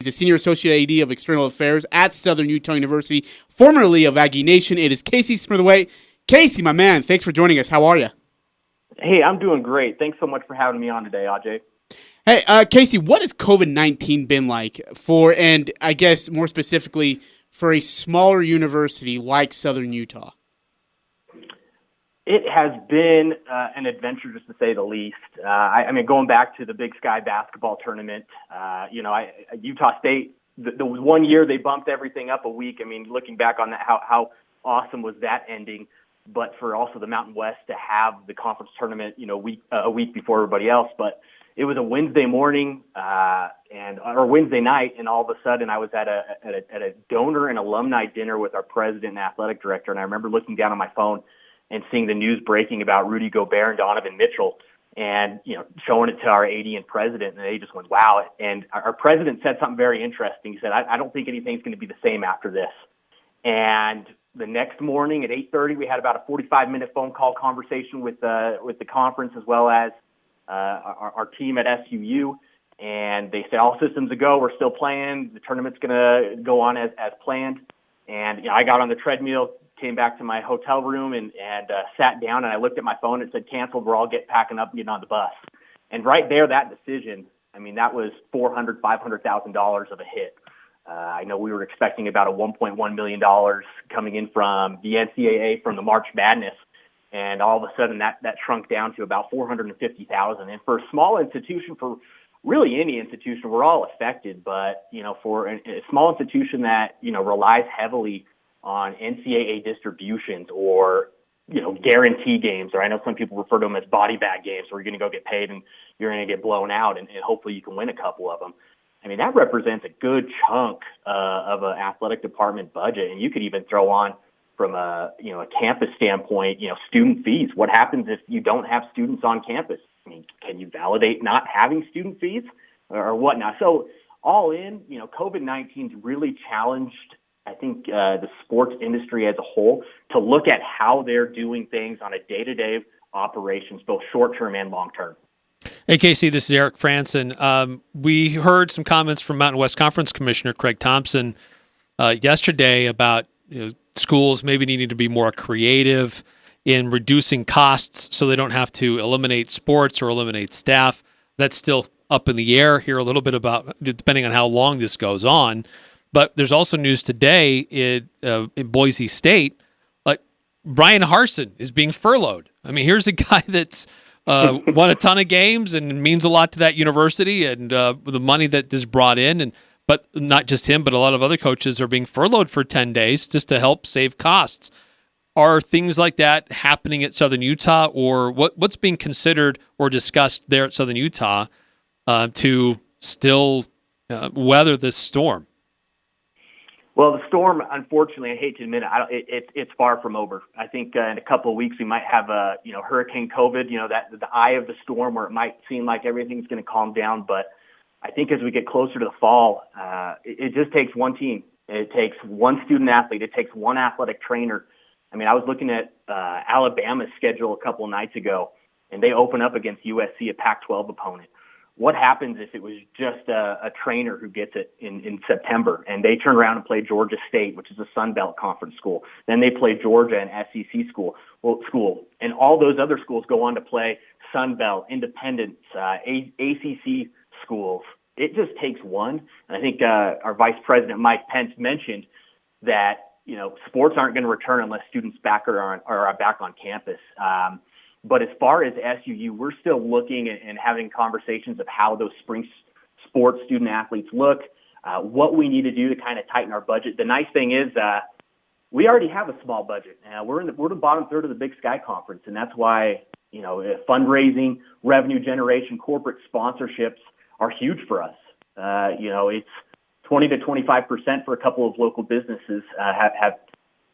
He's a Senior Associate AD of External Affairs at Southern Utah University, formerly of Aggie Nation. It is Casey Smurthwaite. Casey, my man, thanks for joining us. How are you? Hey, I'm doing great. Thanks so much for having me on today, Ajay. Hey, Casey, what has COVID-19 been like for, and I guess more specifically, for a smaller university like Southern Utah? It has been an adventure, just to say the least. I mean, going back to the Big Sky basketball tournament, Utah State, the one year they bumped everything up a week. I mean, looking back on that, how awesome was that ending? But for also the Mountain West to have the conference tournament, a week before everybody else. But it was a Wednesday morning or Wednesday night, and all of a sudden I was at a donor and alumni dinner with our president and athletic director, and I remember looking down on my phone and seeing the news breaking about Rudy Gobert and Donovan Mitchell, and showing it to our AD and president, and they just went, wow. And our president said something very interesting. He said, I don't think anything's going to be the same after this. And the next morning at 8:30, we had about a 45-minute phone call conversation with the conference, as well as our team at SUU, and they said all systems a go. We're still playing. The tournament's going to go on as planned. And I got on the treadmill, came back to my hotel room, and sat down, and I looked at my phone. It said canceled. We're all packing up and getting on the bus. And right there, that decision, I mean, that was $500,000 of a hit. I know we were expecting about a $1.1 million coming in from the NCAA from the March Madness, and all of a sudden that shrunk down to about $450,000. And for a small institution, for really any institution, we're all affected. But for a small institution that relies heavily on NCAA distributions or guarantee games, or I know some people refer to them as body bag games, where you're going to go get paid and you're going to get blown out, and hopefully you can win a couple of them. I mean, that represents a good chunk of an athletic department budget, and you could even throw on from a campus standpoint, student fees. What happens if you don't have students on campus? I mean, can you validate not having student fees or whatnot? So all in, COVID-19's really challenged, I think, the sports industry as a whole to look at how they're doing things on a day-to-day operations, both short-term and long-term. Hey, Casey, this is Eric Franson. We heard some comments from Mountain West Conference Commissioner Craig Thompson yesterday about schools maybe needing to be more creative in reducing costs so they don't have to eliminate sports or eliminate staff. That's still up in the air here a little bit about depending on how long this goes on. But there's also news today in Boise State. Brian Harsin is being furloughed. I mean, here's a guy that's won a ton of games and means a lot to that university, and the money that is brought in, but not just him, but a lot of other coaches are being furloughed for 10 days just to help save costs. Are things like that happening at Southern Utah, or what's being considered or discussed there at Southern Utah to still weather this storm? Well, the storm, unfortunately, I hate to admit it, it's far from over. I think in a couple of weeks we might have Hurricane COVID, that the eye of the storm, where it might seem like everything's going to calm down. But I think as we get closer to the fall, it just takes one team. It takes one student athlete. It takes one athletic trainer. I mean, I was looking at Alabama's schedule a couple of nights ago, and they open up against USC, a Pac-12 opponent. What happens if it was just a trainer who gets it in September, and they turn around and play Georgia State, which is a Sun Belt conference school? Then they play Georgia, an SEC school, and all those other schools go on to play Sun Belt, Independence, ACC schools. It just takes one. And I think our Vice President Mike Pence mentioned that sports aren't going to return unless students are back on campus. But as far as SUU, we're still looking and having conversations of how those spring sports student athletes look, what we need to do to kind of tighten our budget. The nice thing is we already have a small budget. We're the bottom third of the Big Sky Conference, and that's why fundraising, revenue generation, corporate sponsorships are huge for us. It's 20 to 25% for a couple of local businesses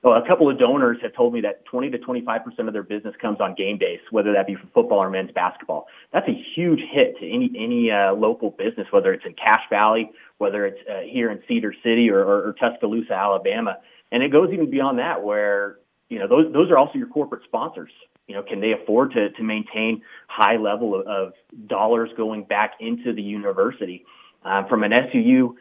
a couple of donors have told me that 20 to 25% of their business comes on game days, whether that be for football or men's basketball. That's a huge hit to any local business, whether it's in Cache Valley, whether it's here in Cedar City or Tuscaloosa, Alabama. And it goes even beyond that, where those are also your corporate sponsors. Can they afford to maintain high level of dollars going back into the university? From an SUU,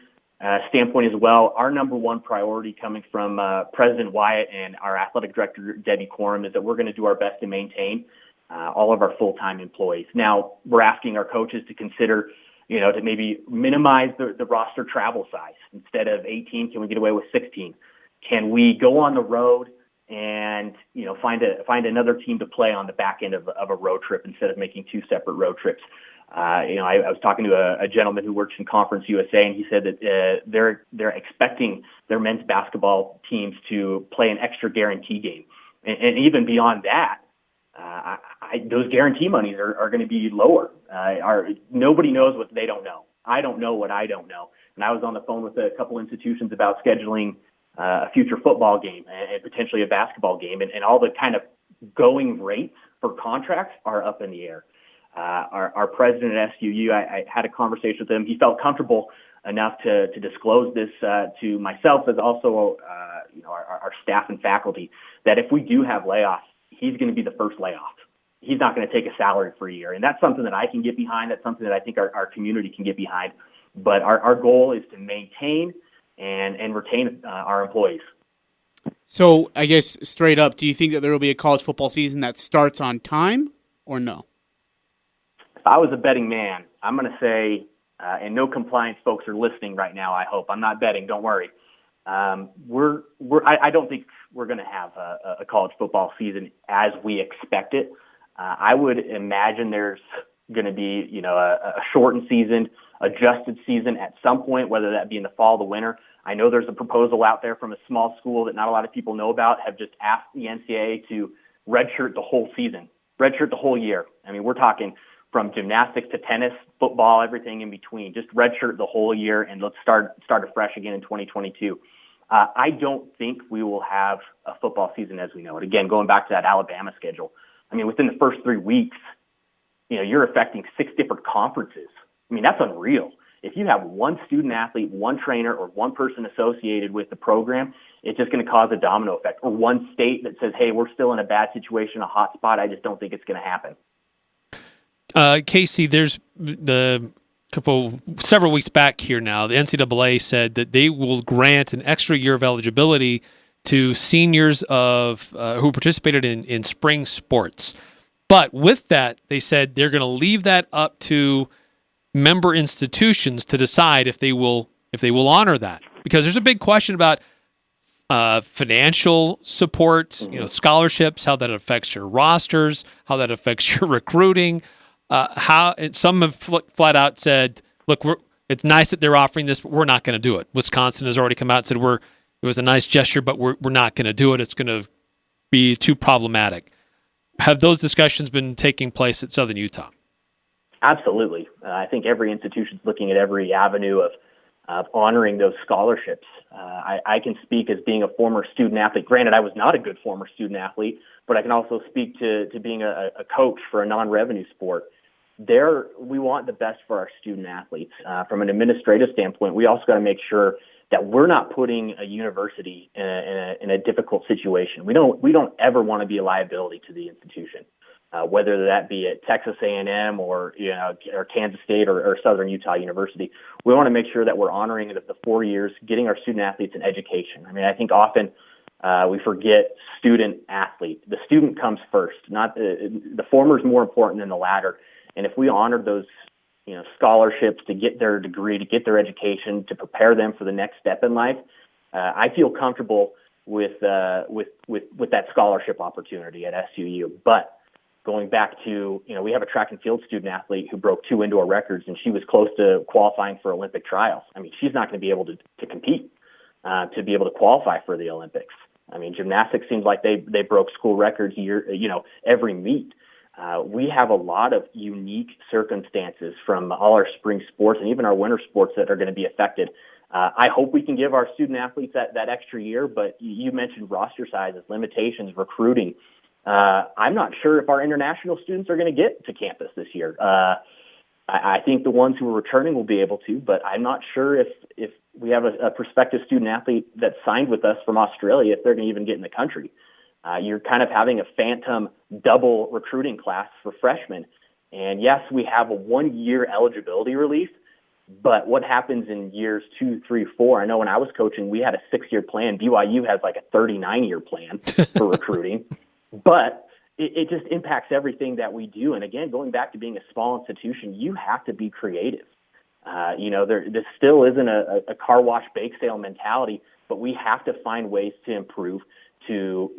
standpoint as well, our number one priority coming from President Wyatt and our athletic director, Debbie Corum, is that we're going to do our best to maintain all of our full-time employees. Now, we're asking our coaches to consider, to maybe minimize the roster travel size. Instead of 18, can we get away with 16? Can we go on the road and, find another team to play on the back end of a road trip instead of making two separate road trips? I was talking to a gentleman who works in Conference USA, and he said that they're expecting their men's basketball teams to play an extra guarantee game. And even beyond that, those guarantee monies are going to be lower. Nobody knows what they don't know. I don't know what I don't know. And I was on the phone with a couple institutions about scheduling a future football game and potentially a basketball game, and all the kind of going rates for contracts are up in the air. Our president at SUU, I had a conversation with him. He felt comfortable enough to disclose this to myself as also our staff and faculty, that if we do have layoffs, he's going to be the first layoff. He's not going to take a salary for a year. And that's something that I can get behind. That's something that I think our community can get behind. But our goal is to maintain and retain our employees. So I guess straight up, do you think that there will be a college football season that starts on time or no? If I was a betting man, I'm going to say, and no compliance folks are listening right now, I hope. I'm not betting, don't worry. I don't think we're going to have a college football season as we expect it. I would imagine there's going to be, a shortened season, adjusted season at some point, whether that be in the fall or the winter. I know there's a proposal out there from a small school that not a lot of people know about, have just asked the NCAA to redshirt the whole season, redshirt the whole year. I mean, we're talking from gymnastics to tennis, football, everything in between. Just redshirt the whole year, and let's start afresh again in 2022. I don't think we will have a football season as we know it. Again, going back to that Alabama schedule, I mean, within the first 3 weeks, you're affecting 6 different conferences. I mean, that's unreal. If you have one student athlete, one trainer, or one person associated with the program, it's just going to cause a domino effect. Or one state that says, hey, we're still in a bad situation, a hot spot. I just don't think it's going to happen. Casey, there's several weeks back here now, the NCAA said that they will grant an extra year of eligibility to seniors who participated in spring sports. But with that, they said they're going to leave that up to member institutions to decide if they will honor that, because there's a big question about financial support, scholarships, how that affects your rosters, how that affects your recruiting. Some have flat out said, look, it's nice that they're offering this, but we're not going to do it. Wisconsin has already come out and said it was a nice gesture, but we're not going to do it. It's going to be too problematic. Have those discussions been taking place at Southern Utah? Absolutely. I think every institution's looking at every avenue of honoring those scholarships. I can speak as being a former student athlete. Granted, I was not a good former student athlete, but I can also speak to being a coach for a non-revenue sport. We want the best for our student athletes. From an administrative standpoint, we also got to make sure that we're not putting a university in a difficult situation. We don't ever want to be a liability to the institution, whether that be at Texas A&M or Kansas State or Southern Utah University. We want to make sure that we're honoring the 4 years, getting our student athletes an education. I mean, I think often we forget student athlete. The student comes first. Not the former is more important than the latter. And if we honor those scholarships to get their degree, to get their education, to prepare them for the next step in life, I feel comfortable with that scholarship opportunity at SUU. But going back to, we have a track and field student athlete who broke 2 indoor records, and she was close to qualifying for Olympic trials. I mean, she's not going to be able to compete, to be able to qualify for the Olympics. I mean, gymnastics seems like they broke school records every meet. We have a lot of unique circumstances from all our spring sports and even our winter sports that are going to be affected. I hope we can give our student athletes that extra year, but you mentioned roster sizes, limitations, recruiting. I'm not sure if our international students are going to get to campus this year. I think the ones who are returning will be able to, but I'm not sure if we have a prospective student athlete that signed with us from Australia, if they're going to even get in the country. You're kind of having a phantom double recruiting class for freshmen. And yes, we have a 1-year eligibility relief, But what happens in years 2, 3, 4? I know when I was coaching, we had a 6-year plan. BYU has like a 39-year plan for recruiting, but it just impacts everything that we do. And again, going back to being a small institution, you have to be creative. This still isn't a car wash bake sale mentality, but we have to find ways to improve to,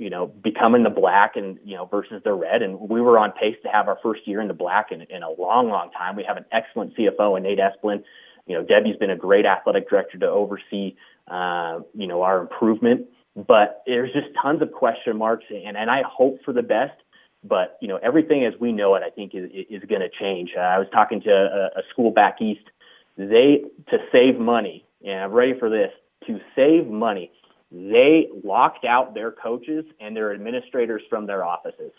become in the black and, versus the red. And we were on pace to have our first year in the black in a long, long time. We have an excellent CFO in Nate Esplin. Debbie's been a great athletic director to oversee, our improvement. But there's just tons of question marks, and I hope for the best. But, everything as we know it, I think is going to change. I was talking to a school back east. To save money, and I'm ready for this, to save money, they locked out their coaches and their administrators from their offices.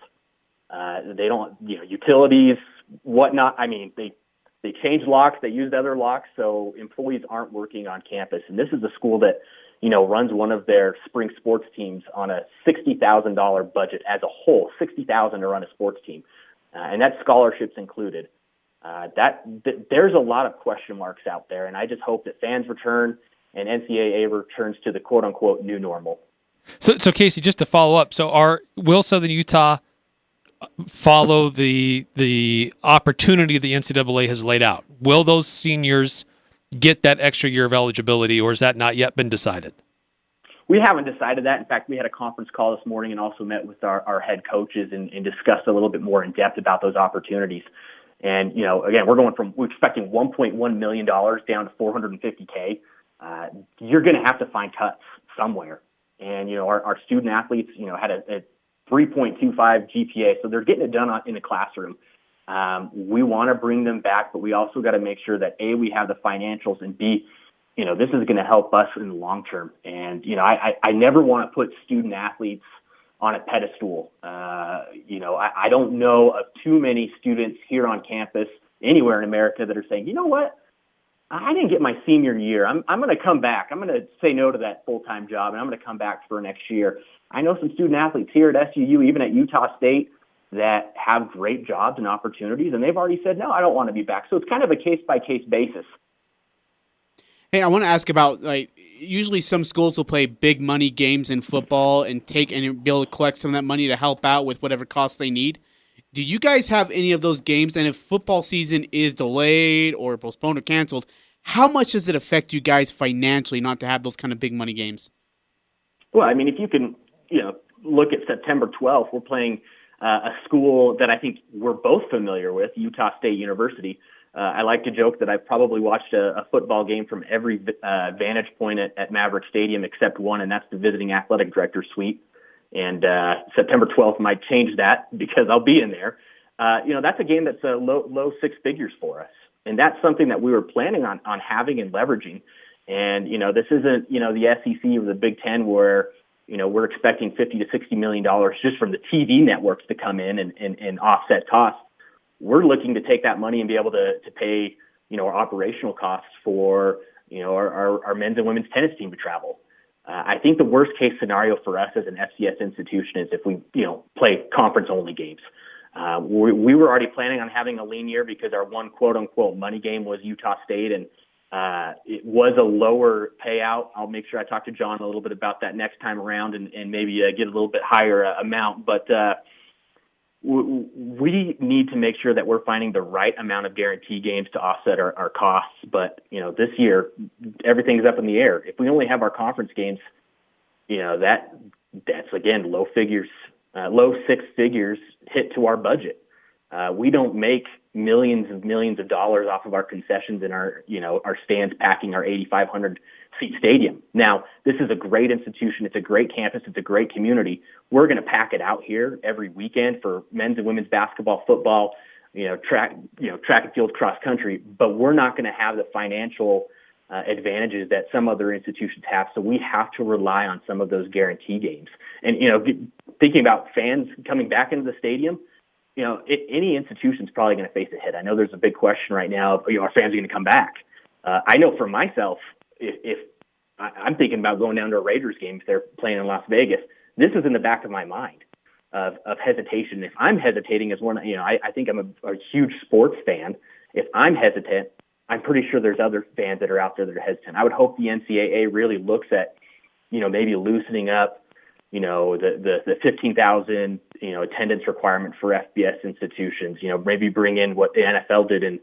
They don't, utilities, whatnot. I mean, they changed locks, they used other locks, so employees aren't working on campus. And this is a school that, runs one of their spring sports teams on a $60,000 budget as a whole, $60,000 to run a sports team, and that's scholarships included. There's a lot of question marks out there, and I just hope that fans return and NCAA returns to the quote unquote new normal. So Casey, just to follow up, will Southern Utah follow the opportunity the NCAA has laid out? Will those seniors get that extra year of eligibility, or has that not yet been decided? We haven't decided that. In fact, we had a conference call this morning and also met with our head coaches and discussed a little bit more in depth about those opportunities. And, again, we're expecting $1.1 million down to $450K. You're going to have to find cuts somewhere. And, our student athletes, had a 3.25 GPA, so they're getting it done in the classroom. We want to bring them back, but we also got to make sure that A, we have the financials, and B, this is going to help us in the long term. And, I never want to put student athletes on a pedestal. I don't know of too many students here on campus anywhere in America that are saying, you know what, I didn't get my senior year. I'm going to come back. I'm going to say no to that full-time job, and I'm going to come back for next year. I know some student athletes here at SUU, even at Utah State, that have great jobs and opportunities, and they've already said, no, I don't want to be back. So it's kind of a case-by-case basis. Hey, I want to ask about, usually some schools will play big money games in football and be able to collect some of that money to help out with whatever costs they need. Do you guys have any of those games? And if football season is delayed or postponed or canceled, how much does it affect you guys financially not to have those kind of big money games? Well, I mean, if you can, look at September 12th, we're playing a school that I think we're both familiar with, Utah State University. I like to joke that I've probably watched a football game from every vantage point at Maverick Stadium except one, and that's the visiting athletic director suite. And September 12th might change that because I'll be in there. That's a game that's low six figures for us. And that's something that we were planning on having and leveraging. And, this isn't, the SEC or the Big Ten where, we're expecting $50 to $60 million just from the TV networks to come in and offset costs. We're looking to take that money and be able to pay, our operational costs for, our men's and women's tennis team to travel. I think the worst case scenario for us as an FCS institution is if we, play conference only games. We were already planning on having a lean year because our one quote unquote money game was Utah State, and it was a lower payout. I'll make sure I talk to John a little bit about that next time around and maybe get a little bit higher amount. But we need to make sure that we're finding the right amount of guarantee games to offset our costs. But, this year, everything's up in the air. If we only have our conference games, that's, again, low six figures hit to our budget. We don't make millions of dollars off of our concessions and our stands packing our 8,500 seat stadium. Now, this is a great institution. It's a great campus. It's a great community. We're going to pack it out here every weekend for men's and women's basketball, football, track and field, cross country, but we're not going to have the financial advantages that some other institutions have. So we have to rely on some of those guarantee games. And, thinking about fans coming back into the stadium, any institution's probably going to face a hit. I know there's a big question right now of, are fans going to come back? I know for myself, if I'm thinking about going down to a Raiders game if they're playing in Las Vegas, this is in the back of my mind of hesitation. If I'm hesitating as one, I think I'm a huge sports fan. If I'm hesitant, I'm pretty sure there's other fans that are out there that are hesitant. I would hope the NCAA really looks at, maybe loosening up, the 15,000, attendance requirement for FBS institutions, maybe bring in what the NFL did and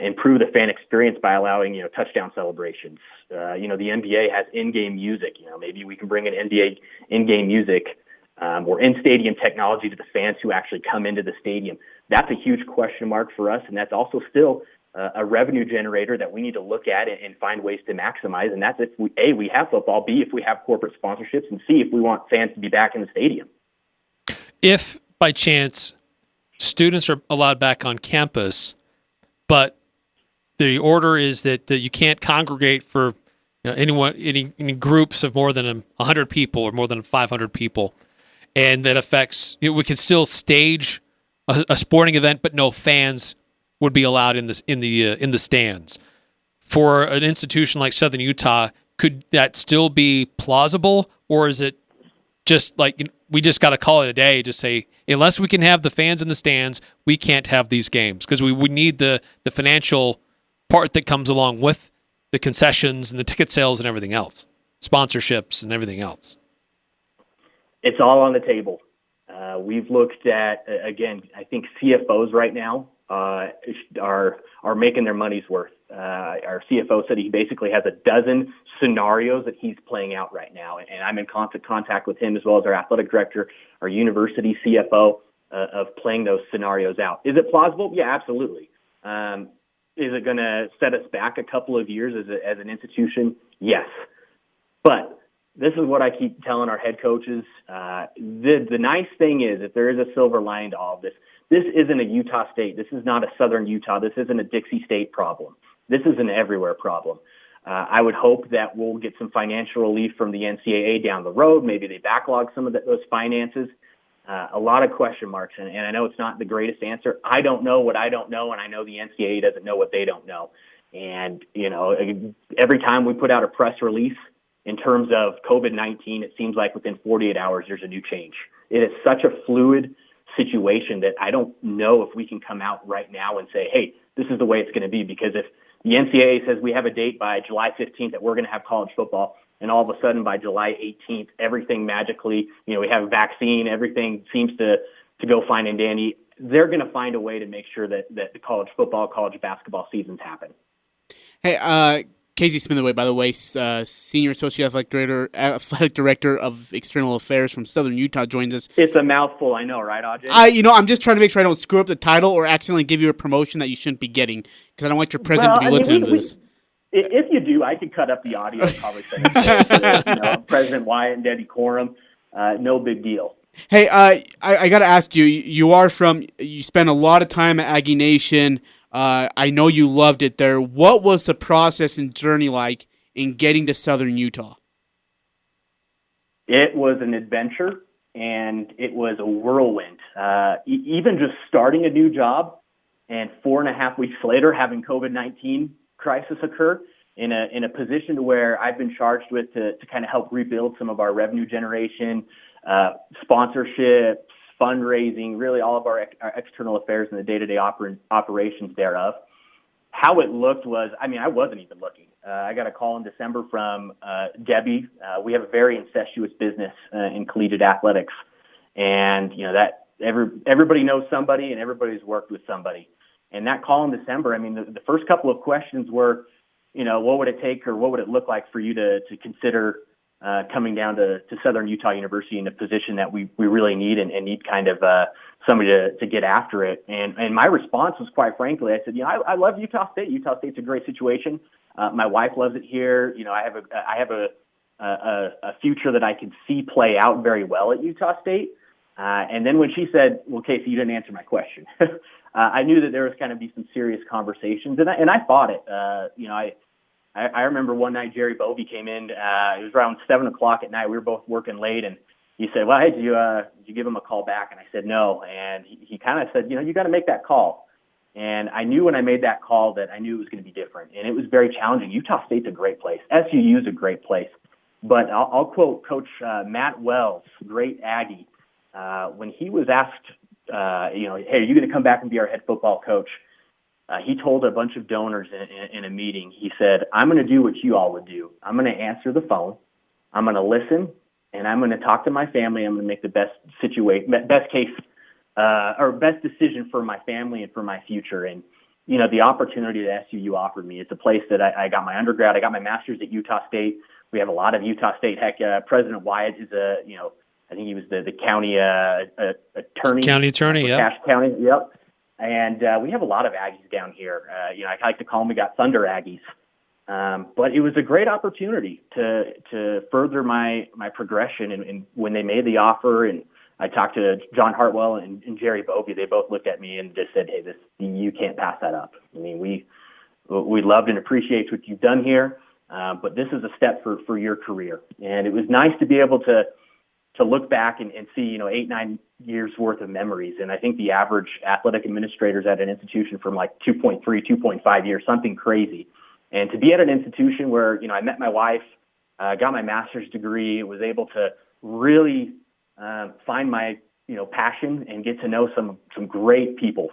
improve the fan experience by allowing, touchdown celebrations. The NBA has in-game music. Maybe we can bring in NBA in-game music or in-stadium technology to the fans who actually come into the stadium. That's a huge question mark for us, and that's also still a revenue generator that we need to look at and find ways to maximize. And that's if we have football, B, if we have corporate sponsorships, and C, if we want fans to be back in the stadium. If by chance students are allowed back on campus, but the order is that you can't congregate for any groups of more than 100 people or more than 500 people, and that affects, we can still stage a sporting event, but no fans would be allowed in the stands. For an institution like Southern Utah, could that still be plausible, or is it just like we just got to call it a day? Just say, unless we can have the fans in the stands, we can't have these games, because we need the financial part that comes along with the concessions and the ticket sales and everything else, sponsorships and everything else. It's all on the table. We've looked at, again, I think CFOs right now are making their money's worth. Our CFO said he basically has a dozen scenarios that he's playing out right now, and I'm in constant contact with him as well as our athletic director, our university CFO, of playing those scenarios out. Is it plausible? Yeah, absolutely. Is it going to set us back a couple of years as an institution? Yes. But this is what I keep telling our head coaches. The nice thing is, if there is a silver lining to all of this, this isn't a Utah State. This is not a Southern Utah. This isn't a Dixie State problem. This is an everywhere problem. I would hope that we'll get some financial relief from the NCAA down the road. Maybe they backlog some of those finances. A lot of question marks, and I know it's not the greatest answer. I don't know what I don't know, and I know the NCAA doesn't know what they don't know. And, every time we put out a press release in terms of COVID-19, it seems like within 48 hours there's a new change. It is such a fluid situation that I don't know if we can come out right now and say, hey, this is the way it's going to be, because if the NCAA says we have a date by July 15th that we're going to have college football, and all of a sudden by July 18th, everything magically, we have a vaccine, everything seems to go fine and dandy, they're going to find a way to make sure that the college football, college basketball seasons happen. Hey, Casey Smurthwaite, by the way, Senior Associate Athletic Director of External Affairs from Southern Utah, joins us. It's a mouthful, I know, right, Ajay? I'm just trying to make sure I don't screw up the title or accidentally give you a promotion that you shouldn't be getting, because I don't want your president to be listening to this. If you do, I could cut up the audio and probably send it to President Wyatt and Debbie Corum. No big deal. Hey, I got to ask you, you spent a lot of time at Aggie Nation. I know you loved it there. What was the process and journey like in getting to Southern Utah? It was an adventure, and it was a whirlwind. Even just starting a new job, and 4.5 weeks later having COVID-19 crisis occur in a position to where I've been charged with to kind of help rebuild some of our revenue generation, sponsorships, fundraising, really all of our external affairs and the day-to-day operations thereof. How it looked was, I wasn't even looking. I got a call in December from Debbie. We have a very incestuous business in collegiate athletics, and that everybody knows somebody and everybody's worked with somebody. And that call in December, the first couple of questions were, what would it take or what would it look like for you to consider coming down to Southern Utah University in a position that we really need and need kind of somebody to get after it. And my response was, quite frankly, I said, I love Utah State. Utah State's a great situation. My wife loves it here. I have a future that I can see play out very well at Utah State. And then when she said, well, Casey, you didn't answer my question. I knew that there was going to be some serious conversations, and I fought it. I remember one night Jerry Bovee came in. It was around 7:00 at night. We were both working late, and he said, "Well, hey, did you give him a call back?" And I said, "No." And he kind of said, "You got to make that call." And I knew when I made that call that I knew it was going to be different, and it was very challenging. Utah State's a great place. SUU is a great place, but I'll quote Coach Matt Wells, great Aggie, when he was asked, "Hey, are you going to come back and be our head football coach?" he told a bunch of donors in a meeting, he said, I'm going to do what you all would do. I'm going to answer the phone. I'm going to listen, and I'm going to talk to my family. I'm going to make the best decision for my family and for my future. And, the opportunity that SUU offered me, it's a place that I got my undergrad. I got my master's at Utah State. We have a lot of Utah State. Heck, President Wyatt is I think he was the county attorney. County attorney, yeah. Cache County, yep. And we have a lot of Aggies down here. I like to call them, we got Thunder Aggies. But it was a great opportunity to further my progression. And when they made the offer, and I talked to John Hartwell and Jerry Bovey, they both looked at me and just said, "Hey, you can't pass that up. I mean, we loved and appreciate what you've done here, but this is a step for your career." And it was nice to be able to look back and see, 8-9 years worth of memories. And I think the average athletic administrators at an institution from like 2.3, 2.5 years, something crazy. And to be at an institution where, I met my wife, got my master's degree, was able to really find my, passion and get to know some great people.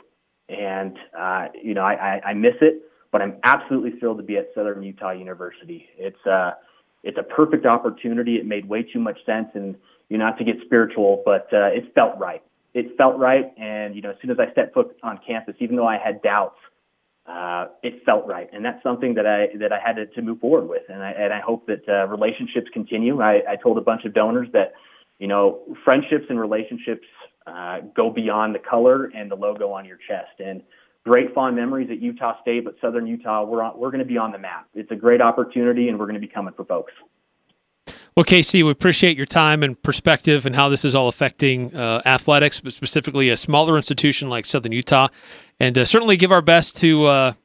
And, I miss it, but I'm absolutely thrilled to be at Southern Utah University. It's a perfect opportunity. It made way too much sense. And, not to get spiritual, but it felt right. It felt right. And, as soon as I stepped foot on campus, even though I had doubts, it felt right. And that's something that I had to move forward with. And I hope that relationships continue. I told a bunch of donors that, friendships and relationships go beyond the color and the logo on your chest. And great fond memories at Utah State, but Southern Utah, we're going to be on the map. It's a great opportunity, and we're going to be coming for folks. Well, Casey, we appreciate your time and perspective and how this is all affecting athletics, but specifically a smaller institution like Southern Utah. And certainly give our best to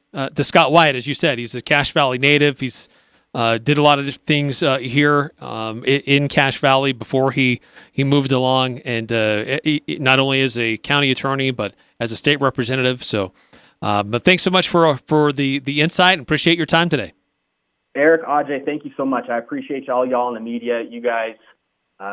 Scott Wyatt, as you said. He's a Cache Valley native. He's did a lot of things here in Cache Valley before he moved along, and not only as a county attorney, but as a state representative. So, but thanks so much for the insight, and appreciate your time today. Eric, Ajay, thank you so much. I appreciate y'all in the media. You guys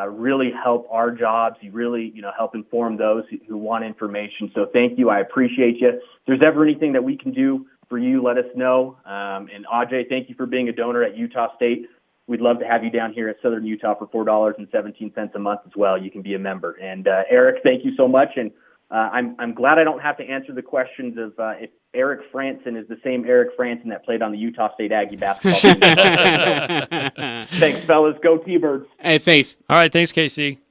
really help our jobs. You really, help inform those who want information. So thank you. I appreciate you. If there's ever anything that we can do for you, let us know. And Ajay, thank you for being a donor at Utah State. We'd love to have you down here at Southern Utah for $4.17 a month as well. You can be a member. And Eric, thank you so much. And I'm glad I don't have to answer the questions of if Eric Frandsen is the same Eric Frandsen that played on the Utah State Aggie basketball team. Thanks, fellas. Go T-Birds. Hey, thanks. All right, thanks, Casey.